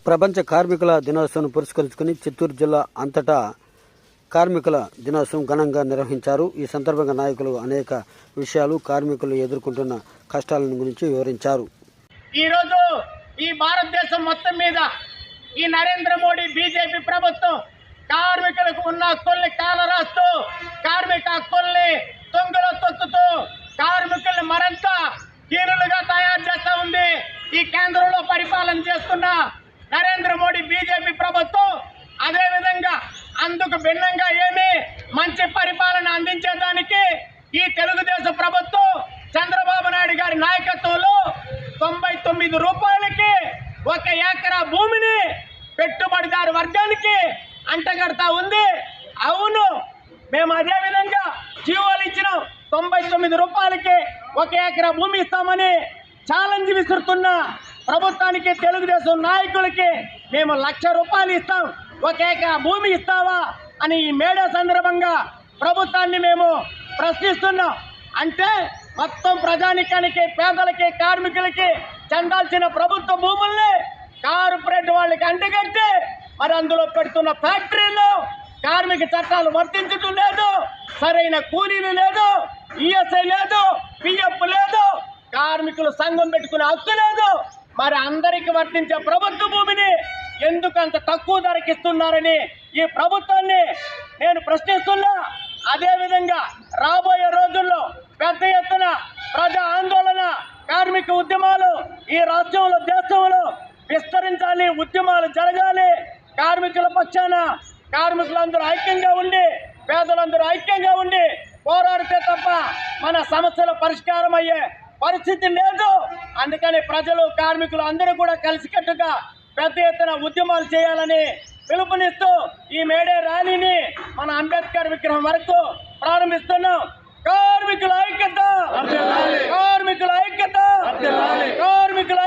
ప్రపంచ కార్మికుల దినోత్సవం పురస్కరించుకుని చిత్తూరు జిల్లా అంతటా కార్మికుల దినోత్సవం ఘనంగా నిర్వహించారు. ఈ సందర్భంగా నాయకులు అనేక విషయాలు కార్మికులు ఎదుర్కొంటున్న కష్టాల గురించి వివరించారు. ఈరోజు ఈ భారతదేశం మొత్తం మీద ఈ నరేంద్ర మోడీ బీజేపీ ప్రభుత్వం కార్మికులకు ఉన్న హక్కుల్ని కాలరాస్తూ కార్మిక హక్కుల్ని తొంగలో తొక్కుతూ కార్మికుల్ని మరింత హీనులుగా తయారు చేస్తూ ఉంది. ఈ కేంద్రంలో పరిపాలన చేస్తున్న నరేంద్ర మోడీ బీజేపీ ప్రభుత్వం అదేవిధంగా అందుకు భిన్నంగా ఏమి మంచి పరిపాలన అందించేదానికి ఈ తెలుగుదేశం ప్రభుత్వం చంద్రబాబు నాయుడు గారి నాయకత్వంలో 99 రూపాయలకి 1 ఎకరా భూమిని పెట్టుబడిదారు వర్గానికి అంటగడతా ఉంది. అవును, మేము అదే విధంగా జీవోలు ఇచ్చినాం. 99 రూపాయలకి 1 ఎకరా భూమి ఇస్తామని ఛాలెంజ్ విసురుతున్న ప్రభుత్వానికి, తెలుగుదేశం నాయకులకి మేము 1,00,000 రూపాయలు ఇస్తాం, 1 ఎకరా భూమి ఇస్తావా అని ఈ మేడే సందర్భంగా ప్రభుత్వాన్ని మేము ప్రశ్నిస్తున్నాం. అంటే మొత్తం ప్రజానికానికి, పేదలకి, కార్మికులకి చెందాల్సిన ప్రభుత్వ భూముల్ని కార్పొరేట్ వాళ్ళకి అంటగట్టి మరి అందులో పెడుతున్న ఫ్యాక్టరీలు కార్మిక చట్టాలు వర్తించడం లేదు, సరైన కూలీలు లేదు, ఈఎస్ఐ లేదు, పిఎఫ్ లేదు, కార్మికులు సంఘం పెట్టుకునే హక్కు లేదు. మరి అందరికి వర్తించే ప్రభుత్వ భూమిని ఎందుకు అంత తక్కువ ధరకి ఇస్తున్నారని ఈ ప్రభుత్వాన్ని నేను ప్రశ్నిస్తున్నా. అదేవిధంగా రాబోయే రోజుల్లో పెద్ద ఎత్తున ప్రజా ఆందోళన, కార్మిక ఉద్యమాలు ఈ రాష్ట్రంలో, దేశంలో విస్తరించాలి, ఉద్యమాలు జరగాలి. కార్మికుల పక్షాన కార్మికులందరూ ఐక్యంగా ఉండి, పేదలందరూ ఐక్యంగా ఉండి పోరాడితే తప్ప మన సమస్యల పరిష్కారం అయ్యే పరిస్థితి లేదు. అందుకని ప్రజలు, కార్మికులు అందరూ కూడా కలిసికట్టుగా పెద్ద ఎత్తున ఉద్యమాలు చేయాలని పిలుపునిస్తూ ఈ మేడే ర్యాలీని మన అంబేద్కర్ విగ్రహం వరకు ప్రారంభిస్తున్నాం. కార్మికుల ఐక్యత, కార్మికుల ఐక్యత, కార్మికుల